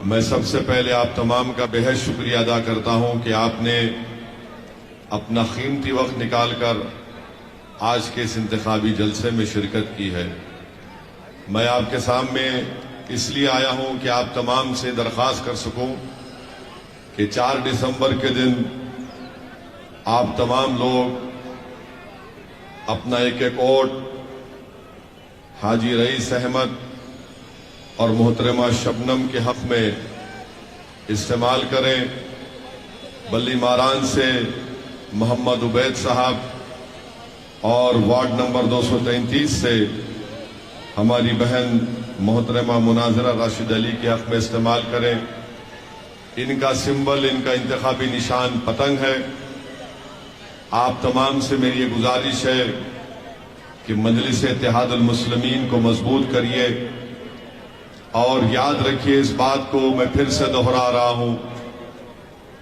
मैं सबसे पहले आप तमाम का बेहद शुक्रिया अदा करता हूं कि आपने अपना कीमती वक्त निकालकर आज के इस इंतखाबी जलसे में शिरकत की है। मैं आपके सामने इसलिए आया हूं कि आप तमाम से दरख्वास्त कर सकूं कि 4 दिसंबर के दिन आप तमाम लोग अपना एक एक वोट हाजी रईस अहमद और मोहतरमा शबनम के हक में इस्तेमाल करें। बल्ली मारान से मोहम्मद उबैद साहब और वार्ड नंबर 233 से हमारी बहन मोहतरमा मुनाजरा राशिद अली के हक में इस्तेमाल करें। इनका सिंबल, इनका इंतखाबी निशान पतंग है। आप तमाम से मेरी ये गुजारिश है कि मजलिस इत्तेहादुल मुस्लिमीन को मजबूत करिए और याद रखिए, इस बात को मैं फिर से दोहरा रहा हूं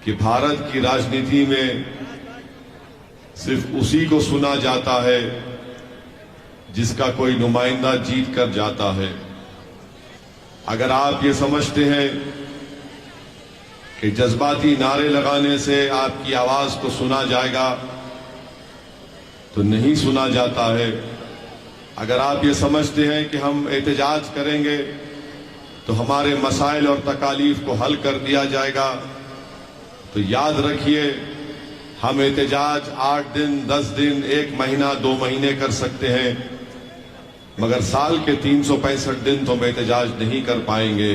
कि भारत की राजनीति में सिर्फ उसी को सुना जाता है जिसका कोई नुमाइंदा जीत कर जाता है। अगर आप ये समझते हैं कि जज्बाती नारे लगाने से आपकी आवाज को सुना जाएगा, तो नहीं सुना जाता है। अगर आप ये समझते हैं कि हम एहतजाज करेंगे तो हमारे मसाइल और तकालीफ को हल कर दिया जाएगा, तो याद रखिए, हम एहतजाज 8 दिन, 10 दिन, 1 महीना, 2 महीने कर सकते हैं, मगर साल के 365 दिन तो हम एहतजाज नहीं कर पाएंगे।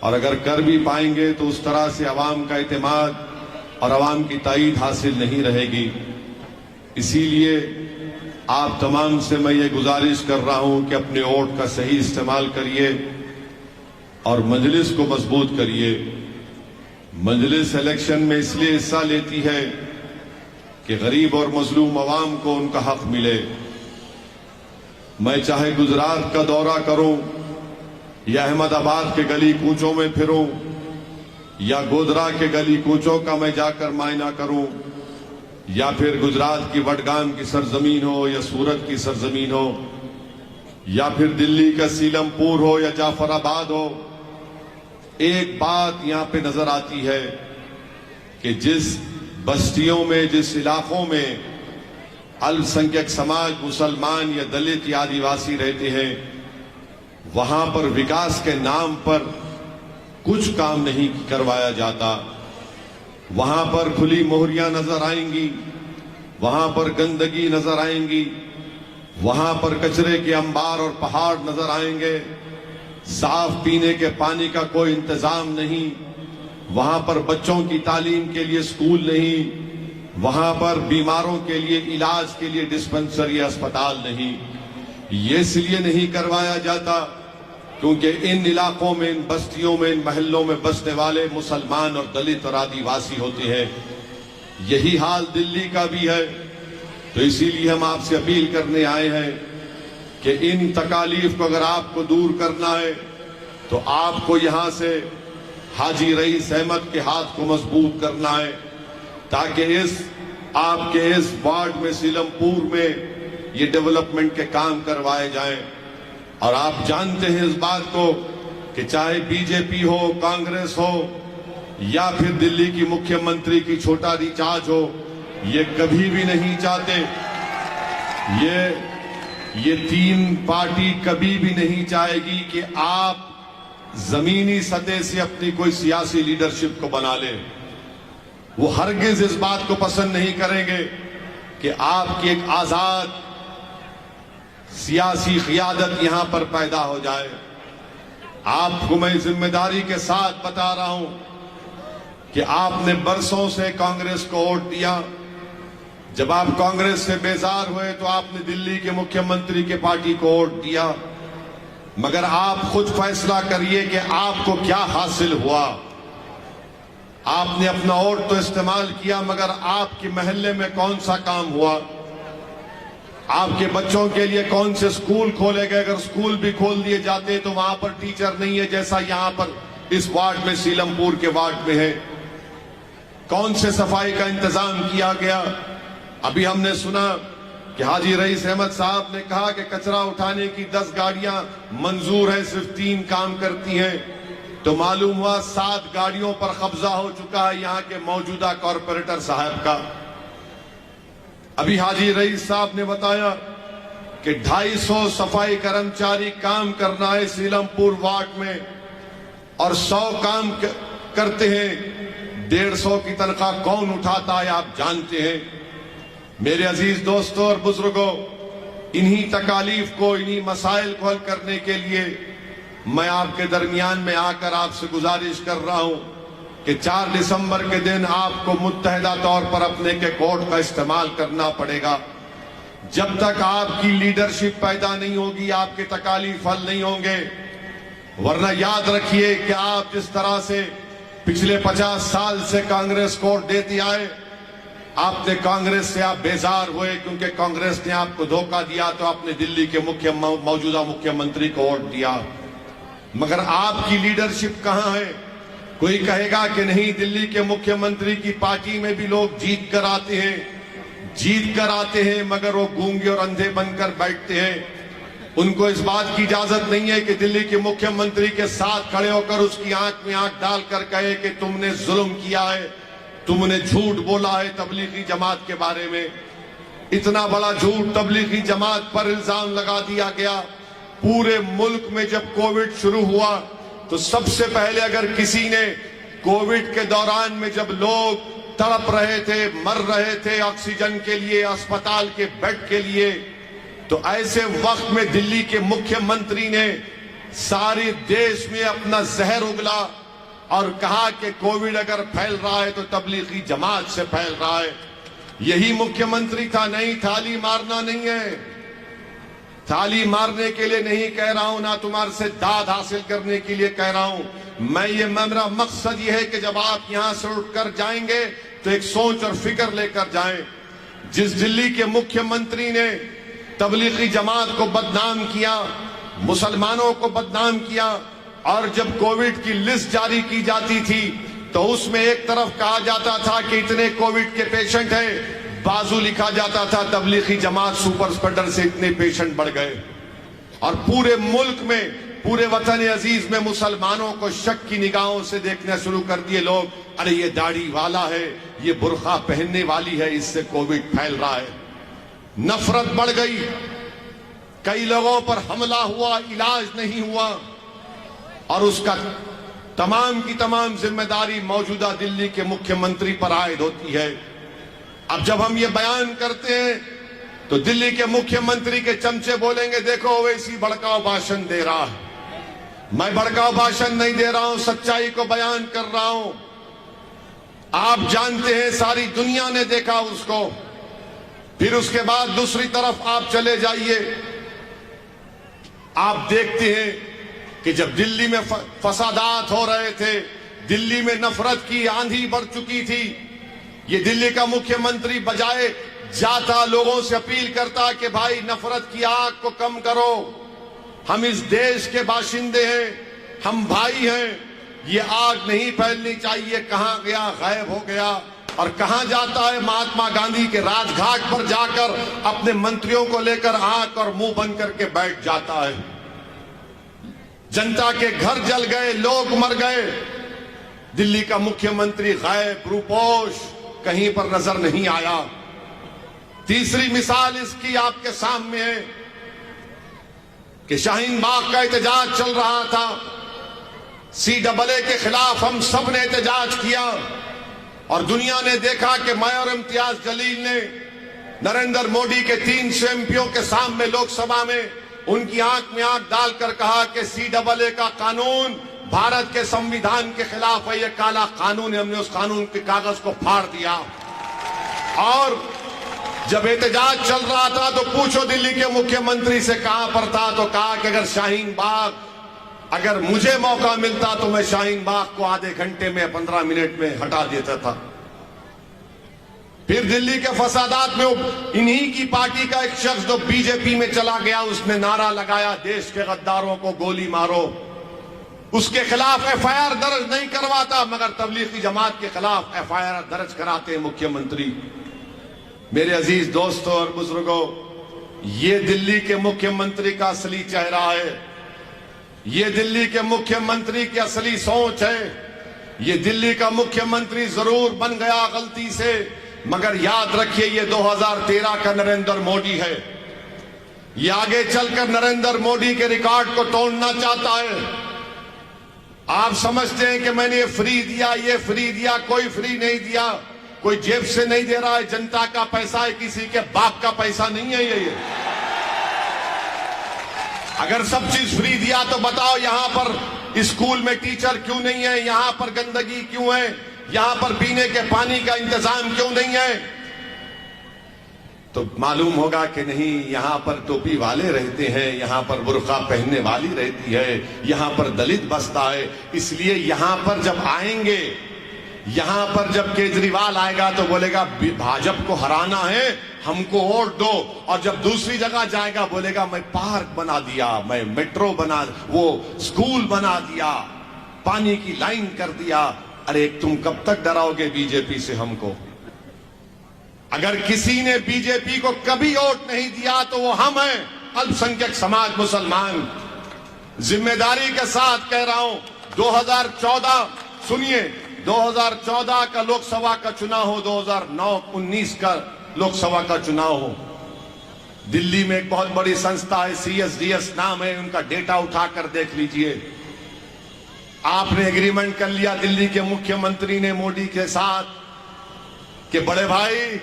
और अगर कर भी पाएंगे तो उस तरह से अवाम का इत्तेमाद और अवाम की ताईद हासिल नहीं रहेगी। इसीलिए आप तमाम से मैं ये गुजारिश कर रहा हूं कि अपने वोट का सही इस्तेमाल करिए और मजलिस को मजबूत करिए। मजलिस इलेक्शन में इसलिए हिस्सा लेती है कि गरीब और मजलूम अवाम को उनका हक मिले। मैं चाहे गुजरात का दौरा करूं या अहमदाबाद के गली कूचों में फिरूं या गोधरा के गली कूचों का मैं जाकर मायना करूं या फिर गुजरात की वडगाम की सरजमीन हो या सूरत की सरजमीन हो या फिर दिल्ली का सीलमपुर हो या जाफराबाद हो, एक बात यहां पे नजर आती है कि जिस बस्तियों में, जिस इलाकों में अल्पसंख्यक समाज, मुसलमान या दलित या आदिवासी रहते हैं, वहां पर विकास के नाम पर कुछ काम नहीं करवाया जाता। वहां पर खुली मोहरियां नजर आएंगी, वहां पर गंदगी नजर आएंगी, वहां पर कचरे के अंबार और पहाड़ नजर आएंगे, साफ पीने के पानी का कोई इंतजाम नहीं, वहां पर बच्चों की तालीम के लिए स्कूल नहीं, वहां पर बीमारों के लिए इलाज के लिए डिस्पेंसरी अस्पताल नहीं। ये इसलिए नहीं करवाया जाता क्योंकि इन इलाकों में, इन बस्तियों में, इन महल्लों में बसने वाले मुसलमान और दलित और आदिवासी होते हैं। यही हाल दिल्ली का भी है। तो इसीलिए हम आपसे अपील करने आए हैं कि इन तकालीफ को अगर आपको दूर करना है तो आपको यहां से हाजी रईस अहमद के हाथ को मजबूत करना है, ताकि आपके इस वार्ड में, सीलमपुर में ये डेवलपमेंट के काम करवाए जाएं। और आप जानते हैं इस बात को कि चाहे बीजेपी हो, कांग्रेस हो या फिर दिल्ली की मुख्यमंत्री की छोटा रिचार्ज हो, ये कभी भी नहीं चाहते, ये 3 पार्टी कभी भी नहीं चाहेगी कि आप जमीनी सतह से अपनी कोई सियासी लीडरशिप को बना लें। वो हरगिज इस बात को पसंद नहीं करेंगे कि आपकी एक आजाद सियासी क़ियादत यहां पर पैदा हो जाए। आपको मैं जिम्मेदारी के साथ बता रहा हूं कि आपने बरसों से कांग्रेस को वोट दिया। जब आप कांग्रेस से बेजार हुए तो आपने दिल्ली के मुख्यमंत्री के पार्टी को वोट दिया, मगर आप खुद फैसला करिए कि आपको क्या हासिल हुआ। आपने अपना वोट तो इस्तेमाल किया, मगर आपके मोहल्ले में कौन सा काम हुआ? आपके बच्चों के लिए कौन से स्कूल खोले गए? अगर स्कूल भी खोल दिए जाते तो वहां पर टीचर नहीं है, जैसा यहां पर इस वार्ड में, सीलमपुर के वार्ड में है। कौन से सफाई का इंतजाम किया गया? अभी हमने सुना कि हाजी रईस अहमद साहब ने कहा कि कचरा उठाने की 10 गाड़ियां मंजूर है, सिर्फ 3 काम करती हैं। तो मालूम हुआ 7 गाड़ियों पर कब्जा हो चुका है यहां के मौजूदा कॉरपोरेटर साहब का। अभी हाजी रईस साहब ने बताया कि 250 सफाई कर्मचारी काम करना है सीलमपुर वार्ड में और 100 काम करते हैं। 150 की तनख्वाह कौन उठाता है आप जानते हैं। मेरे अजीज दोस्तों और बुजुर्गों, इन्हीं तकालीफ को, इन्हीं मसाइल को हल करने के लिए मैं आपके दरमियान में आकर आपसे गुजारिश कर रहा हूं कि 4 दिसंबर के दिन आपको मुत्तहदा तौर पर अपने के कोड का इस्तेमाल करना पड़ेगा। जब तक आपकी लीडरशिप पैदा नहीं होगी आपके तकालीफ हल नहीं होंगे। वरना याद रखिए कि आप जिस तरह से पिछले 50 साल से कांग्रेस को वोट देती आए, आपने कांग्रेस से आप बेजार हुए क्योंकि कांग्रेस ने आपको धोखा दिया तो आपने दिल्ली के मौजूदा मुख्यमंत्री को वोट दिया। मगर आपकी लीडरशिप कहां है? कोई कहेगा कि नहीं, दिल्ली के मुख्यमंत्री की पार्टी में भी लोग जीत कर आते हैं मगर वो गूंगे और अंधे बनकर बैठते हैं। उनको इस बात की इजाजत नहीं है कि दिल्ली के मुख्यमंत्री के साथ खड़े होकर उसकी आंख में आंख डालकर कहे कि तुमने जुल्म किया है, तुमने झूठ बोला है तबलीगी जमात के बारे में। इतना बड़ा झूठ तबलीगी जमात पर इल्जाम लगा दिया गया। पूरे मुल्क में जब कोविड शुरू हुआ तो सबसे पहले अगर किसी ने कोविड के दौरान में जब लोग तड़प रहे थे, मर रहे थे ऑक्सीजन के लिए, अस्पताल के बेड के लिए, तो ऐसे वक्त में दिल्ली के मुख्यमंत्री ने सारे देश में अपना जहर उगला और कहा कि कोविड अगर फैल रहा है तो तबलीगी जमात से फैल रहा है। यही मुख्यमंत्री था। नहीं, थाली मारना नहीं है, थाली मारने के लिए नहीं कह रहा हूं, ना तुम्हारे से दाद हासिल करने के लिए कह रहा हूं। मेरा मकसद यह है कि जब आप यहां से उठकर जाएंगे तो एक सोच और फिक्र लेकर जाएं। जिस दिल्ली के मुख्यमंत्री ने तबलीगी जमात को बदनाम किया, मुसलमानों को बदनाम किया, और जब कोविड की लिस्ट जारी की जाती थी तो उसमें एक तरफ कहा जाता था कि इतने कोविड के पेशेंट हैं, बाजू लिखा जाता था तबलीगी जमात सुपर स्प्रेडर से इतने पेशेंट बढ़ गए। और पूरे मुल्क में, पूरे वतन अजीज में मुसलमानों को शक की निगाहों से देखना शुरू कर दिए लोग। अरे ये दाढ़ी वाला है, ये बुर्का पहनने वाली है, इससे कोविड फैल रहा है। नफरत बढ़ गई, कई लोगों पर हमला हुआ, इलाज नहीं हुआ, और उसका तमाम की तमाम जिम्मेदारी मौजूदा दिल्ली के मुख्यमंत्री पर आयद होती है। अब जब हम ये बयान करते हैं तो दिल्ली के मुख्यमंत्री के चमचे बोलेंगे देखो ओवैसी भड़काऊ भाषण दे रहा है। मैं भड़काऊ भाषण नहीं दे रहा हूं, सच्चाई को बयान कर रहा हूं। आप जानते हैं, सारी दुनिया ने देखा उसको। फिर उसके बाद दूसरी तरफ आप चले जाइए, आप देखते हैं कि जब दिल्ली में फसादात हो रहे थे, दिल्ली में नफरत की आंधी बढ़ चुकी थी, ये दिल्ली का मुख्यमंत्री बजाय जाता लोगों से अपील करता कि भाई नफरत की आग को कम करो, हम इस देश के बाशिंदे हैं, हम भाई हैं, ये आग नहीं फैलनी चाहिए। कहां गया? गायब हो गया। और कहां जाता है? महात्मा गांधी के राजघाट पर जाकर अपने मंत्रियों को लेकर आंख और मुंह बंद करके बैठ जाता है। जनता के घर जल गए, लोग मर गए, दिल्ली का मुख्यमंत्री गायब, रूपोश, कहीं पर नजर नहीं आया। तीसरी मिसाल इसकी आपके सामने है कि शाहीन बाग का एहतजाज चल रहा था, CAA के खिलाफ हम सब ने एहतजाज किया और दुनिया ने देखा कि मैं और इम्तियाज जलील ने नरेंद्र मोदी के 300 MPओं के सामने लोकसभा में उनकी आंख में आंख डालकर कहा कि CAA का कानून भारत के संविधान के खिलाफ है, ये काला कानून है। हमने उस कानून के कागज को फाड़ दिया। और जब एहतजाज चल रहा था तो पूछो दिल्ली के मुख्यमंत्री से कहां पर था, तो कहा कि अगर शाहीन बाग, अगर मुझे मौका मिलता तो मैं शाहीन बाग को आधे घंटे में 15 मिनट में हटा देता था। फिर दिल्ली के फसादात में इन्हीं की पार्टी का एक शख्स जो बीजेपी में चला गया, उसने नारा लगाया देश के गद्दारों को गोली मारो। उसके खिलाफ FIR दर्ज नहीं करवाता, मगर तबलीगी जमात के खिलाफ FIR दर्ज कराते हैं मुख्यमंत्री। मेरे अजीज दोस्तों और बुजुर्गों, ये दिल्ली के मुख्यमंत्री का असली चेहरा है। ये दिल्ली के मुख्यमंत्री की असली सोच है। ये दिल्ली का मुख्यमंत्री जरूर बन गया गलती से, मगर याद रखिए ये 2013 का नरेंद्र मोदी है। ये आगे चलकर नरेंद्र मोदी के रिकॉर्ड को तोड़ना चाहता है। आप समझते हैं कि मैंने ये फ्री दिया, ये फ्री दिया, कोई फ्री नहीं दिया, कोई जेब से नहीं दे रहा है, जनता का पैसा है, किसी के बाप का पैसा नहीं है ये। अगर सब चीज फ्री दिया तो बताओ यहां पर स्कूल में टीचर क्यों नहीं है, यहां पर गंदगी क्यों है, यहां पर पीने के पानी का इंतजाम क्यों नहीं है? तो मालूम होगा कि नहीं, यहां पर टोपी वाले रहते हैं, यहां पर बुर्का पहनने वाली रहती है, यहां पर दलित बसता है। इसलिए यहां पर जब आएंगे, यहां पर जब केजरीवाल आएगा तो बोलेगा भाजपा को हराना है, हमको वोट दो। और जब दूसरी जगह जाएगा बोलेगा मैं पार्क बना दिया, मैं मेट्रो बना, वो स्कूल बना दिया, पानी की लाइन कर दिया। अरे तुम कब तक डराओगे बीजेपी से हमको? अगर किसी ने बीजेपी को कभी वोट नहीं दिया तो वो हम हैं, अल्पसंख्यक समाज मुसलमान। जिम्मेदारी के साथ कह रहा हूं, 2014 सुनिए, 2014 का लोकसभा का चुनाव हो, 2019 का लोकसभा का चुनाव हो, दिल्ली में एक बहुत बड़ी संस्था है, CSDS नाम है, उनका डेटा उठाकर देख लीजिए। आपने एग्रीमेंट कर लिया दिल्ली के मुख्यमंत्री ने मोदी के साथ कि बड़े भाई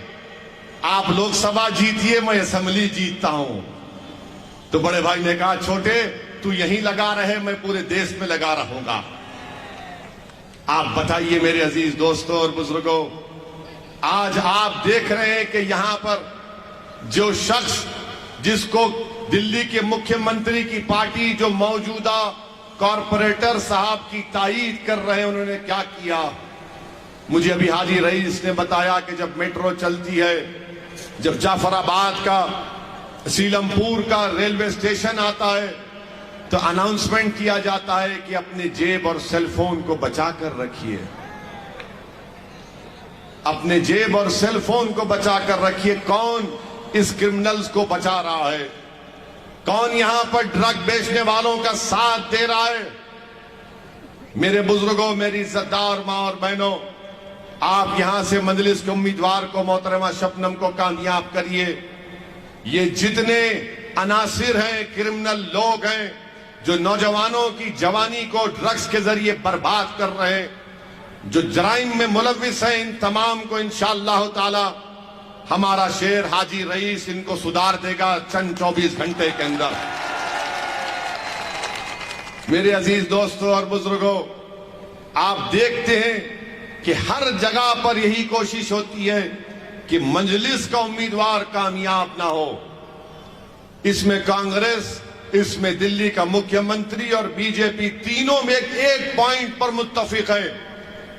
आप लोकसभा जीतिए, मैं असेंबली जीतता हूं। तो बड़े भाई ने कहा छोटे तू यहीं लगा रहे, मैं पूरे देश में लगा रहूंगा। आप बताइए मेरे अजीज दोस्तों और बुजुर्गों, आज आप देख रहे हैं कि यहां पर जो शख्स जिसको दिल्ली के मुख्यमंत्री की पार्टी जो मौजूदा कॉरपोरेटर साहब की तायीद कर रहे हैं, उन्होंने क्या किया? मुझे अभी हाजी रईस ने बताया कि जब मेट्रो चलती है, जब जाफराबाद का सीलमपुर का रेलवे स्टेशन आता है तो अनाउंसमेंट किया जाता है कि अपने जेब और सेलफोन को बचा कर रखिए, अपने जेब और सेलफोन को बचा कर रखिए। कौन इस क्रिमिनल्स को बचा रहा है? कौन यहां पर ड्रग बेचने वालों का साथ दे रहा है? मेरे बुजुर्गों, मेरी इज्जतदार मां और बहनों, आप यहां से मजलिस के उम्मीदवार को, मोहतरमा शबनम को कामयाब करिए। ये जितने अनासिर हैं, क्रिमिनल लोग हैं जो नौजवानों की जवानी को ड्रग्स के जरिए बर्बाद कर रहे हैं, जो जराइम में मुलविस हैं, इन तमाम को इंशाअल्लाह ताला हमारा शेर हाजी रईस इनको सुधार देगा चंद 24 घंटे के अंदर। मेरे अजीज दोस्तों और बुजुर्गों, आप देखते हैं कि हर जगह पर यही कोशिश होती है कि मजलिस का उम्मीदवार कामयाब ना हो। इसमें कांग्रेस, इसमें दिल्ली का मुख्यमंत्री और बीजेपी तीनों में एक पॉइंट पर मुत्तफिक है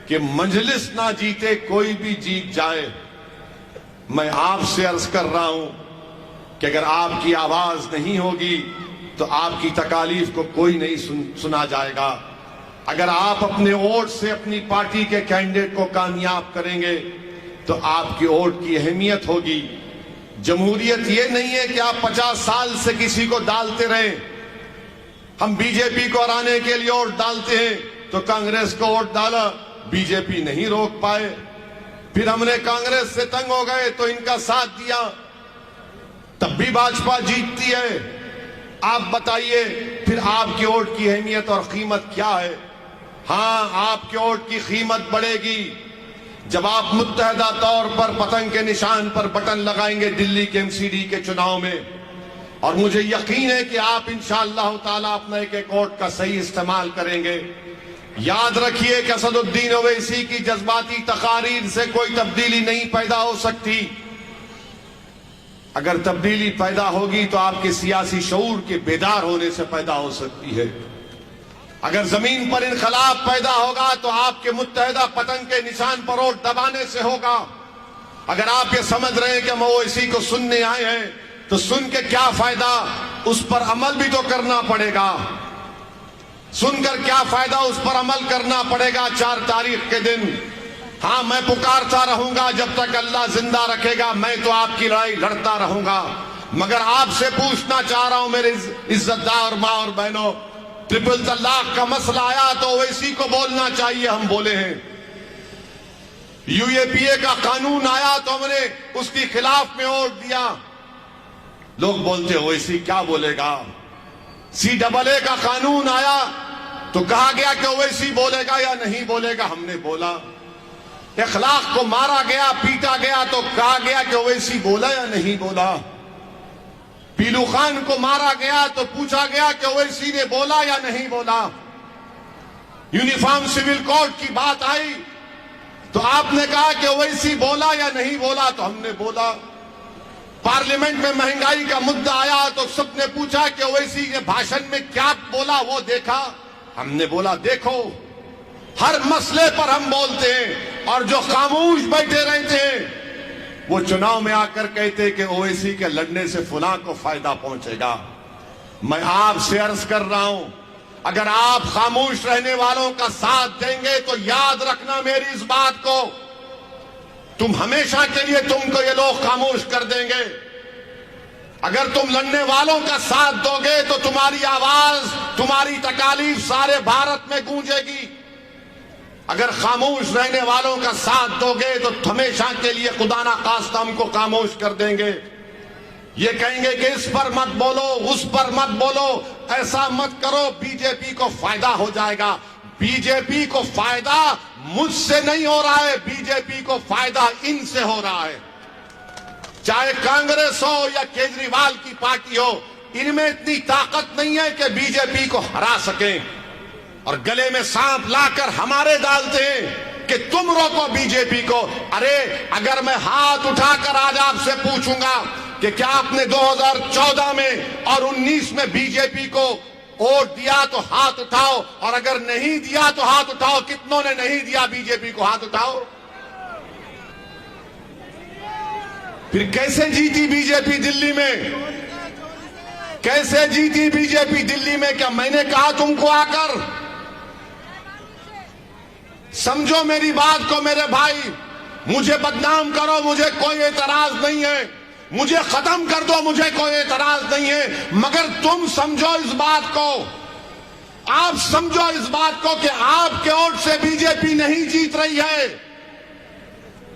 कि मजलिस ना जीते, कोई भी जीत जाए। मैं आपसे अर्ज कर रहा हूं कि अगर आपकी आवाज नहीं होगी तो आपकी तकालीफ को कोई नहीं सुना जाएगा। अगर आप अपने वोट से अपनी पार्टी के कैंडिडेट को कामयाब करेंगे तो आपकी वोट की अहमियत होगी। जमहूरियत ये नहीं है कि आप 50 साल से किसी को डालते रहें। हम बीजेपी को हराने के लिए वोट डालते हैं तो कांग्रेस को वोट डाला, बीजेपी नहीं रोक पाए, फिर हमने कांग्रेस से तंग हो गए तो इनका साथ दिया, तब भी भाजपा जीतती है। आप बताइए फिर आपकी वोट की अहमियत और कीमत क्या है? हां, आपके वोट की कीमत बढ़ेगी जब आप मुत्तहदा तौर पर पतंग के निशान पर बटन लगाएंगे दिल्ली के MCD के चुनाव में। और मुझे यकीन है कि आप इंशाअल्लाह ताला अपना एक वोट का सही इस्तेमाल करेंगे। याद रखिए कि असदुद्दीन ओवैसी की जज्बाती तकारीर से कोई तब्दीली नहीं पैदा हो सकती। अगर तब्दीली पैदा होगी तो आपके सियासी शऊर के बेदार होने से पैदा हो सकती है। अगर जमीन पर इनकलाब पैदा होगा तो आपके मुत्तहदा पतंग के निशान पर वोट दबाने से होगा। अगर आप ये समझ रहे हैं कि हम ओवैसी को सुनने आए हैं तो सुन के क्या फायदा, उस पर अमल भी तो करना पड़ेगा। सुनकर क्या फायदा, उस पर अमल करना पड़ेगा 4 तारीख के दिन। हां, मैं पुकारता रहूंगा जब तक अल्लाह जिंदा रखेगा, मैं तो आपकी लड़ाई लड़ता रहूंगा। मगर आपसे पूछना चाह रहा हूं मेरे इज्जतदार मां और बहनों, ट्रिपल तलाक का मसला आया तो ओवैसी को बोलना चाहिए, हम बोले हैं। यूएपीए का कानून आया तो हमने उसके खिलाफ में वोट दिया। लोग बोलते ओवैसी क्या बोलेगा। CAA का कानून आया तो कहा गया कि ओवैसी बोलेगा या नहीं बोलेगा, हमने बोला। इखलाक को मारा गया, पीटा गया तो कहा गया कि ओवैसी बोला या नहीं बोला। पीलू खान को मारा गया तो पूछा गया कि ओवैसी ने बोला या नहीं बोला। यूनिफॉर्म सिविल कोड की बात आई तो आपने कहा कि ओवैसी बोला या नहीं बोला, तो हमने बोला। पार्लियामेंट में महंगाई का मुद्दा आया तो सबने पूछा कि ओवैसी ने भाषण में क्या बोला, वो देखा, हमने बोला देखो। हर मसले पर हम बोलते हैं और जो खामोश बैठे रहते हैं वो चुनाव में आकर कहते कि ओवैसी के लड़ने से फुला को फायदा पहुंचेगा। मैं आपसे अर्ज कर रहा हूं, अगर आप खामोश रहने वालों का साथ देंगे तो याद रखना मेरी इस बात को, तुम हमेशा के लिए तुमको ये लोग खामोश कर देंगे। अगर तुम लड़ने वालों का साथ दोगे तो तुम्हारी आवाज, तुम्हारी तकालीफ सारे भारत में गूंजेगी। अगर खामोश रहने वालों का साथ दोगे तो हमेशा के लिए खुदा ना खास्ता हमको खामोश कर देंगे। ये कहेंगे कि इस पर मत बोलो, उस पर मत बोलो, ऐसा मत करो, बीजेपी को फायदा हो जाएगा। बीजेपी को फायदा मुझसे नहीं हो रहा है, बीजेपी को फायदा इनसे हो रहा है। चाहे कांग्रेस हो या केजरीवाल की पार्टी हो, इनमें इतनी ताकत नहीं है कि बीजेपी को हरा सकें। और गले में सांप लाकर हमारे डालते हैं कि तुम रोको बीजेपी को। अरे अगर मैं हाथ उठाकर आज आपसे पूछूंगा कि क्या आपने 2014 में और 19 में बीजेपी को वोट दिया तो हाथ उठाओ, और अगर नहीं दिया तो हाथ उठाओ। कितनों ने नहीं दिया बीजेपी को, हाथ उठाओ। फिर कैसे जीती बीजेपी दिल्ली में? कैसे जीती बीजेपी दिल्ली में? क्या मैंने कहा तुमको आकर? समझो मेरी बात को मेरे भाई। मुझे बदनाम करो, मुझे कोई एतराज नहीं है। मुझे खत्म कर दो, मुझे कोई एतराज नहीं है। मगर तुम समझो इस बात को, आप समझो इस बात को कि आपके वोट से बीजेपी नहीं जीत रही है।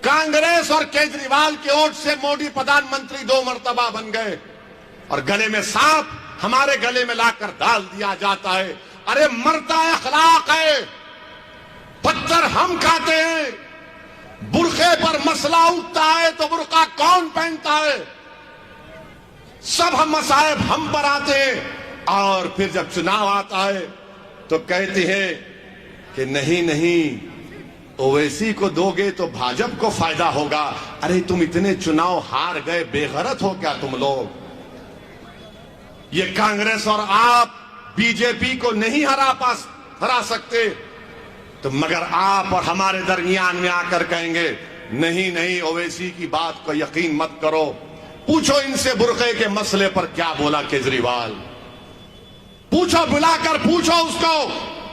कांग्रेस और केजरीवाल के वोट से मोदी प्रधानमंत्री 2 मर्तबा बन गए और गले में सांप हमारे गले में लाकर डाल दिया जाता है। अरे मरता अखलाक है, पत्थर हम खाते हैं। बुरखे पर मसला उठता है तो बुरका कौन पहनता है? सब हम मसाइब हम पर आते हैं और फिर जब चुनाव आता है तो कहते हैं कि नहीं नहीं, ओवैसी को दोगे तो भाजपा को फायदा होगा। अरे तुम इतने चुनाव हार गए, बेगैरत हो क्या तुम लोग? ये कांग्रेस और आप बीजेपी को नहीं हरा सकते, तो मगर आप और हमारे दरमियान में आकर कहेंगे नहीं नहीं, ओवैसी की बात को यकीन मत करो। पूछो इनसे बुरखे के मसले पर क्या बोला केजरीवाल। पूछो, बुलाकर पूछो उसको,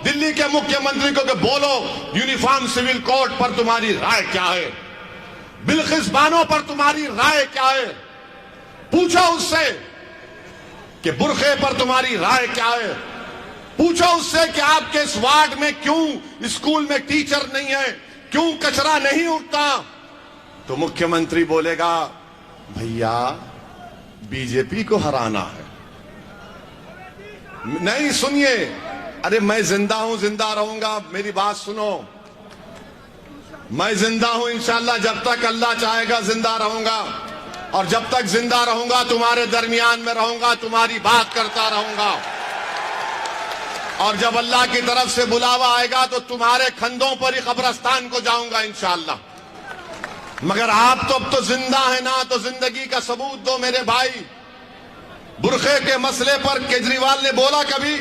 दिल्ली के मुख्यमंत्री को कि बोलो यूनिफॉर्म सिविल कोड पर तुम्हारी राय क्या है, बिल्किस बानो पर तुम्हारी राय क्या है। पूछो उससे कि बुरखे पर तुम्हारी राय क्या है। पूछो उससे कि आपके इस वार्ड में क्यों स्कूल में टीचर नहीं है, क्यों कचरा नहीं उठता। तो मुख्यमंत्री बोलेगा भैया बीजेपी को हराना है। नहीं, सुनिए, अरे मैं जिंदा हूं, जिंदा रहूंगा, मेरी बात सुनो। मैं जिंदा हूं इंशाअल्लाह, जब तक अल्लाह चाहेगा जिंदा रहूंगा, और जब तक जिंदा रहूंगा तुम्हारे दरमियान में रहूंगा, तुम्हारी बात करता रहूंगा। और जब अल्लाह की तरफ से बुलावा आएगा तो तुम्हारे खंदों पर ही कब्रिस्तान को जाऊंगा इंशाअल्लाह। मगर आप तो अब तो जिंदा है ना, तो जिंदगी का सबूत दो मेरे भाई। बुरखे के मसले पर केजरीवाल ने बोला कभी?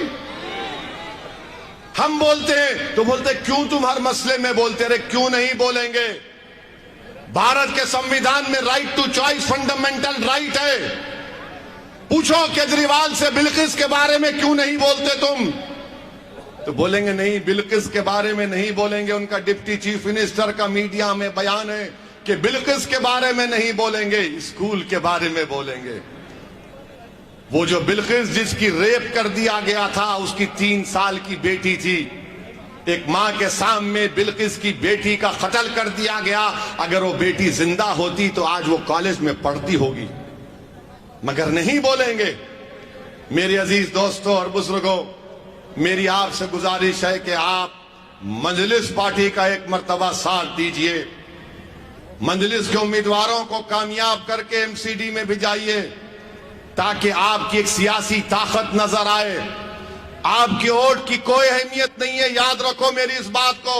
हम बोलते हैं तो बोलते क्यों तुम हर मसले में बोलते रहे? क्यों नहीं बोलेंगे? भारत के संविधान में right to choice fundamental right है। पूछो केजरीवाल से बिल्किस के बारे में क्यों नहीं बोलते तुम? तो बोलेंगे नहीं, बिल्किस के बारे में नहीं बोलेंगे। उनका डिप्टी चीफ मिनिस्टर का मीडिया में बयान है कि बिल्किस के बारे में नहीं बोलेंगे, स्कूल के बारे में बोलेंगे। वो जो बिल्किस जिसकी रेप कर दिया गया था, उसकी 3 साल की बेटी थी, एक मां के सामने बिल्किस की बेटी का कत्ल कर दिया गया। अगर वो बेटी जिंदा होती तो आज वो कॉलेज में पढ़ती होगी, मगर नहीं बोलेंगे। मेरे अजीज दोस्तों और बुजुर्गों, मेरी आपसे गुजारिश है कि आप मजलिस पार्टी का एक मर्तबा साथ दीजिए, मजलिस के उम्मीदवारों को कामयाब करके एमसीडी में भिजाइए, ताकि आपकी एक सियासी ताकत नजर आए। आपकी वोट की कोई अहमियत नहीं है, याद रखो मेरी इस बात को।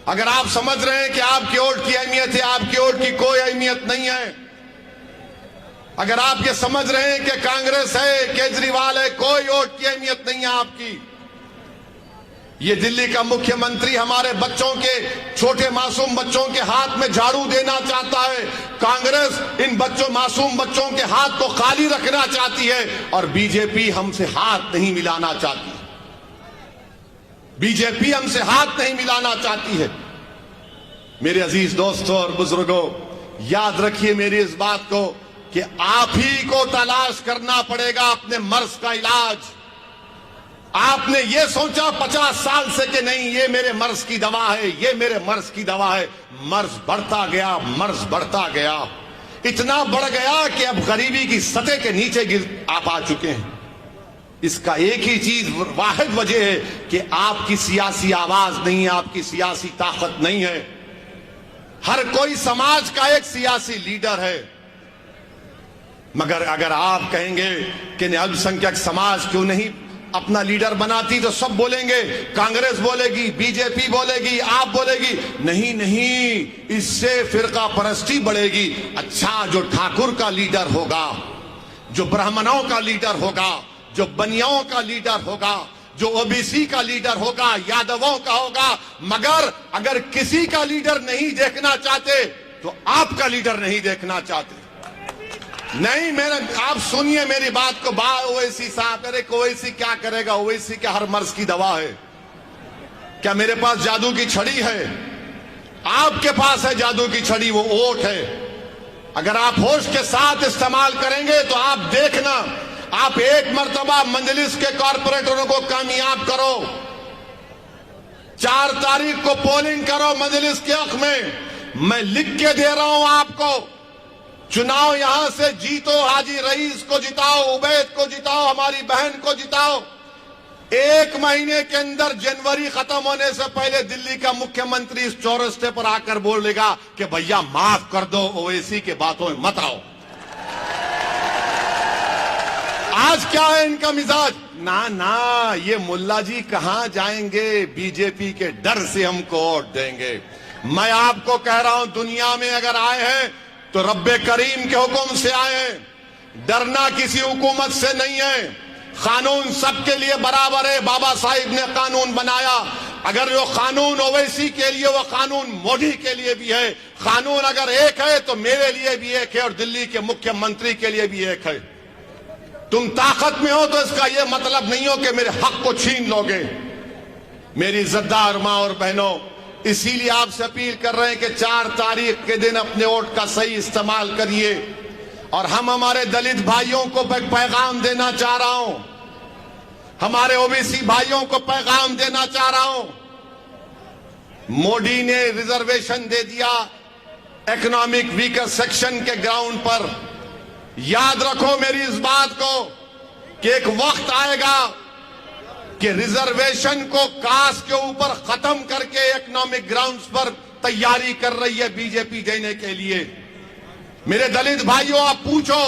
अगर आप समझ रहे हैं कि आपकी वोट की अहमियत है, आपकी वोट की कोई अहमियत नहीं है। अगर आप ये समझ रहे हैं कि कांग्रेस है, केजरीवाल है, कोई वोट की अहमियत नहीं है आपकी। ये दिल्ली का मुख्यमंत्री हमारे बच्चों के, छोटे मासूम बच्चों के हाथ में झाड़ू देना चाहता है। कांग्रेस इन बच्चों, मासूम बच्चों के हाथ को खाली रखना चाहती है, और बीजेपी हमसे हाथ नहीं मिलाना चाहती। बीजेपी हमसे हाथ नहीं मिलाना चाहती है। मेरे अजीज दोस्तों और बुजुर्गों, याद रखिए मेरी इस बात को कि आप ही को तलाश करना पड़ेगा अपने मर्ज का इलाज। आपने ये सोचा 50 साल से कि नहीं ये मेरे मर्ज की दवा है, ये मेरे मर्ज की दवा है। मर्ज बढ़ता गया, मर्ज बढ़ता गया, इतना बढ़ गया कि अब गरीबी की सतह के नीचे गिर आप आ चुके हैं। इसका एक ही चीज, वाहिद वजह है कि आपकी सियासी आवाज नहीं है, आपकी सियासी ताकत नहीं है। हर कोई समाज का एक सियासी लीडर है, मगर अगर आप कहेंगे कि अल्पसंख्यक समाज क्यों नहीं अपना लीडर बनाती, तो सब बोलेंगे, कांग्रेस बोलेगी, बीजेपी बोलेगी, आप बोलेगी। नहीं नहीं, इससे फिरका परस्ती बढ़ेगी। अच्छा, जो ठाकुर का लीडर होगा, जो ब्राह्मणों का लीडर होगा, जो बनियाओं का लीडर होगा, जो ओबीसी का लीडर होगा, यादवों का होगा। मगर अगर किसी का लीडर नहीं देखना चाहते तो आपका लीडर नहीं देखना चाहते। नहीं, मेरे आप सुनिए मेरी बात को। ओवैसी साहब, अरे ओवैसी क्या करेगा? ओवैसी क्या हर मर्ज की दवा है? क्या मेरे पास जादू की छड़ी है? आपके पास है जादू की छड़ी, वो वोट है। अगर आप होश के साथ इस्तेमाल करेंगे तो आप देखना, आप एक मर्तबा मजलिस के कॉरपोरेटरों को कामयाब करो। 4 तारीख को पोलिंग करो मजलिस के हक में। मैं लिख के दे रहा हूं आपको, चुनाव यहां से जीतो, हाजी रईस को जिताओ, उबैद को जिताओ, हमारी बहन को जिताओ। 1 महीने के अंदर जनवरी खत्म होने से पहले दिल्ली का मुख्यमंत्री इस चौरस्ते पर आकर बोलेगा कि भैया माफ कर दो, ओवैसी के बातों में मत आओ। आज क्या है इनका मिजाज? ना ना, ये मुल्ला जी कहां जाएंगे, बीजेपी के डर से हमको वोट देंगे। मैं आपको कह रहा हूं, दुनिया में अगर आए हैं तो रब्बे करीम के हुक्म से आए हैं। डरना किसी हुकूमत से नहीं है। कानून सबके लिए बराबर है। बाबा साहिब ने कानून बनाया। अगर वो कानून ओवैसी के लिए, वो कानून मोदी के लिए भी है। कानून अगर एक है तो मेरे लिए भी एक है, और दिल्ली के मुख्यमंत्री के लिए भी एक है। तुम ताकत में हो तो इसका यह मतलब नहीं हो कि मेरे हक को छीन लोगे। मेरी इज्जतदार मां और बहनों, इसीलिए आपसे अपील कर रहे हैं कि 4 तारीख के दिन अपने वोट का सही इस्तेमाल करिए। और हम हमारे दलित भाइयों को पैगाम देना चाह रहा हूं, हमारे ओबीसी भाइयों को पैगाम देना चाह रहा हूं। मोदी ने रिजर्वेशन दे दिया इकोनॉमिक वीकर सेक्शन के ग्राउंड पर। याद रखो मेरी इस बात को कि एक वक्त आएगा कि रिजर्वेशन को कास्ट के ऊपर खत्म करके इकोनॉमिक ग्राउंड्स पर तैयारी कर रही है बीजेपी देने के लिए। मेरे दलित भाइयों, आप पूछो,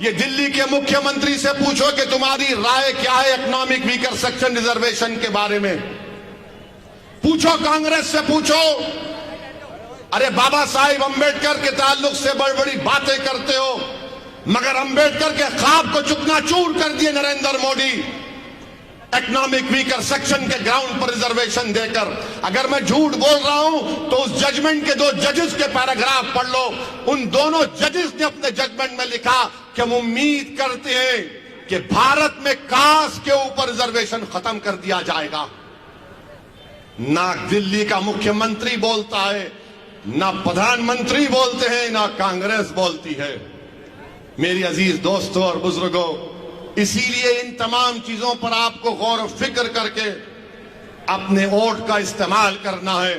ये दिल्ली के मुख्यमंत्री से पूछो कि तुम्हारी राय क्या है इकोनॉमिक वीकर सेक्शन रिजर्वेशन के बारे में। पूछो, कांग्रेस से पूछो। अरे बाबा साहिब अंबेडकर के ताल्लुक से बड़ी बड़ी बातें करते हो, मगर अंबेडकर के ख्वाब को चूकनाचूर कर दिए Narendra Modi economic weaker section के ग्राउंड पर रिजर्वेशन देकर। अगर मैं झूठ बोल रहा हूं तो उस जजमेंट के 2 जजेस के पैराग्राफ पढ़ लो। उन दोनों जजेस ने अपने जजमेंट में लिखा कि हम उम्मीद करते हैं कि भारत में कास्ट के ऊपर रिजर्वेशन खत्म कर दिया जाएगा। ना दिल्ली का मुख्यमंत्री बोलता है, ना प्रधानमंत्री बोलते हैं, ना कांग्रेस बोलती है। मेरी अजीज दोस्तों और बुजुर्गों, इसीलिए इन तमाम चीजों पर आपको गौर व फिक्र करके अपने वोट का इस्तेमाल करना है।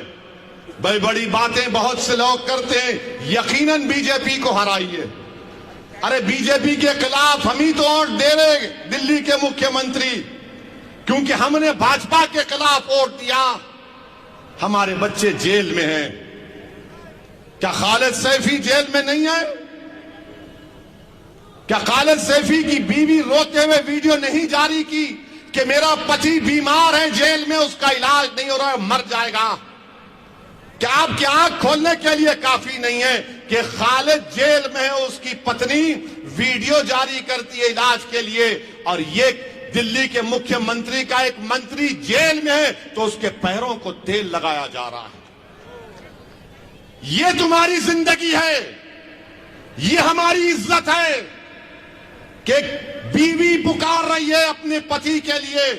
भाई बड़ी बातें बहुत से लोग करते हैं, यकीनन बीजेपी को हराइए। अरे बीजेपी के खिलाफ हम ही तो वोट दे रहे दिल्ली के मुख्यमंत्री, क्योंकि हमने भाजपा के खिलाफ वोट दिया। हमारे बच्चे जेल में हैं। क्या खालिद सैफी जेल में नहीं है? क्या खालिद सैफी की बीवी रोते हुए वीडियो नहीं जारी की कि मेरा पति बीमार है, जेल में, उसका इलाज नहीं हो रहा है, मर जाएगा? क्या आपकी आंख खोलने के लिए काफी नहीं है कि खालिद जेल में है, उसकी पत्नी वीडियो जारी करती है इलाज के लिए, और ये दिल्ली के मुख्यमंत्री का एक मंत्री जेल में है तो उसके पैरों को तेल लगाया जा रहा है। ये तुम्हारी जिंदगी है, ये हमारी इज्जत है कि बीवी पुकार रही है अपने पति के लिए।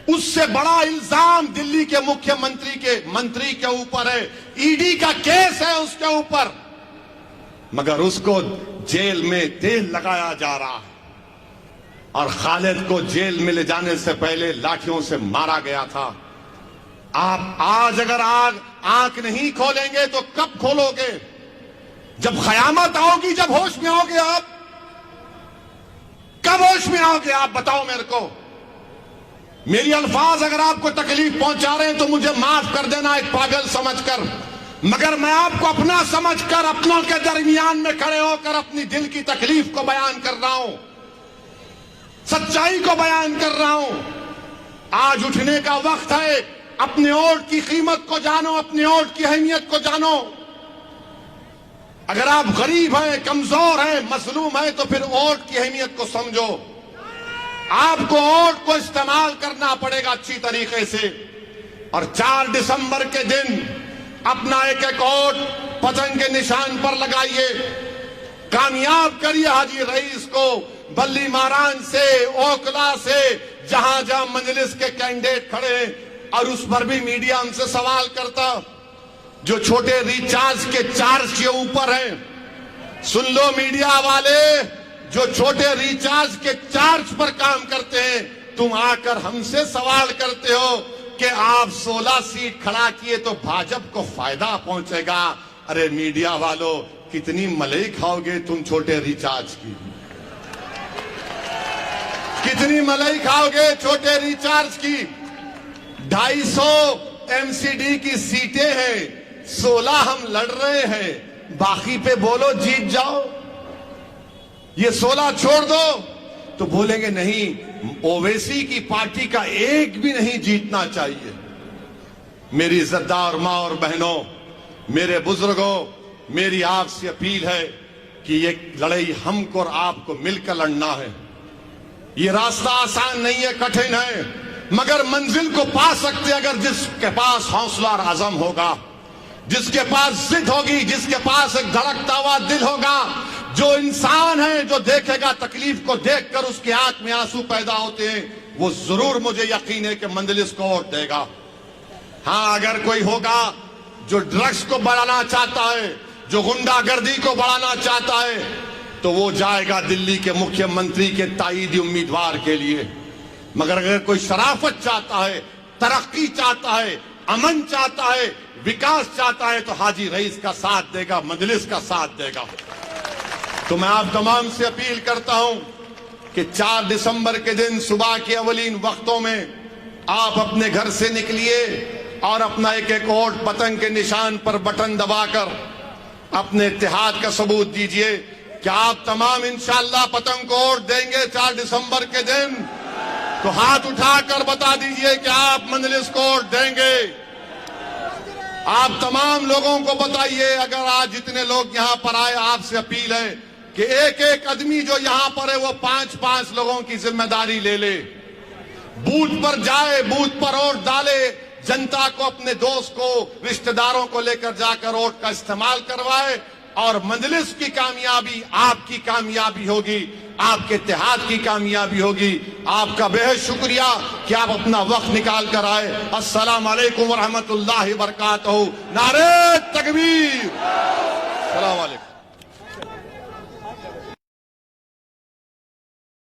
उससे बड़ा इल्जाम दिल्ली के मंत्री के ऊपर है, ईडी का केस है उसके ऊपर, मगर उसको जेल में तेल लगाया जा रहा है। और खालिद को जेल में ले जाने से पहले लाठियों से मारा गया था। आप आज अगर आंख नहीं खोलेंगे तो कब खोलोगे? जब कयामत आओगी, जब होश में आओगे आप? कब होश में आओगे आप? बताओ मेरे को। मेरी अल्फाज अगर आपको तकलीफ पहुंचा रहे हैं तो मुझे माफ कर देना एक पागल समझकर, मगर मैं आपको अपना समझकर अपनों के दरमियान में खड़े होकर अपनी दिल की तकलीफ को बयान कर रहा हूं, सच्चाई को बयान कर रहा हूं। आज उठने का वक्त है। अपने वोट की कीमत को जानो, अपने वोट की अहमियत को जानो। अगर आप गरीब हैं, कमजोर हैं, मजलूम हैं, तो फिर वोट की अहमियत को समझो। आपको वोट को इस्तेमाल करना पड़ेगा अच्छी तरीके से। और 4 दिसंबर के दिन अपना एक वोट पतंग के निशान पर लगाइए। कामयाब करिए हाजी रईस को बल्ली मारान से, ओखला से, जहां जहां मजलिस के कैंडिडेट खड़े हैं। और उस पर भी मीडिया हमसे सवाल करता, जो छोटे रिचार्ज के चार्ज के ऊपर है। सुन लो मीडिया वाले, जो छोटे रिचार्ज के चार्ज पर काम करते हैं, तुम आकर हमसे सवाल करते हो कि आप 16 सीट खड़ा किए तो भाजपा को फायदा पहुंचेगा। अरे मीडिया वालों, कितनी मलाई खाओगे तुम छोटे रिचार्ज की? कितनी मलाई खाओगे छोटे रिचार्ज की? 250 एमसीडी की सीटें हैं, 16 हम लड़ रहे हैं, बाकी पे बोलो जीत जाओ, ये 16 छोड़ दो। तो बोलेंगे नहीं, ओवैसी की पार्टी का एक भी नहीं जीतना चाहिए। मेरी इज्जतदार मां और बहनों, मेरे बुजुर्गों, मेरी आपसे अपील है कि ये लड़ाई हमको और आपको मिलकर लड़ना है। ये रास्ता आसान नहीं है, कठिन है, मगर मंजिल को पा सकते अगर जिसके पास हौसला और आजम होगा, जिसके पास जिद होगी, जिसके पास एक धड़कता हुआ दिल होगा। जो इंसान है, जो देखेगा तकलीफ को देखकर उसकी आंख में आंसू पैदा होते हैं, वो जरूर मुझे यकीन है कि मंजिलिस को वोट देगा। हाँ, अगर कोई होगा जो ड्रग्स को बढ़ाना चाहता है, जो गुंडागर्दी को बढ़ाना चाहता है, तो वो जाएगा दिल्ली के मुख्यमंत्री के ताईदी उम्मीदवार के लिए। मगर अगर कोई शराफत चाहता है, तरक्की चाहता है, अमन चाहता है, विकास चाहता है, तो हाजी रईस का साथ देगा, मजलिस का साथ देगा। तो मैं आप तमाम से अपील करता हूं कि 4 दिसंबर के दिन सुबह के अवलीन वक्तों में आप अपने घर से निकलिए और अपना एक वोट पतंग के निशान पर बटन दबाकर अपने इत्तेहाद का सबूत दीजिए। क्या आप तमाम इंशाअल्लाह पतंग को वोट देंगे 4 दिसंबर के दिन? तो हाथ उठाकर बता दीजिए कि आप मजलिस को वोट देंगे। आप तमाम लोगों को बताइए। अगर आज जितने लोग यहां पर आए, आपसे अपील है कि एक एक आदमी जो यहां पर है वो 5-5 लोगों की जिम्मेदारी ले ले, बूथ पर जाए, बूथ पर वोट डाले, जनता को, अपने दोस्त को, रिश्तेदारों को लेकर जाकर वोट का इस्तेमाल करवाए। और मजलिस की कामयाबी आपकी कामयाबी होगी, आपके इत्तेहाद की कामयाबी होगी। आपका बेहद शुक्रिया कि आप अपना वक्त निकाल कर आए। अस्सलाम वालेकुम व रहमतुल्लाहि व बरकातहू। नारे तकबीर। अस्सलाम वालेकुम।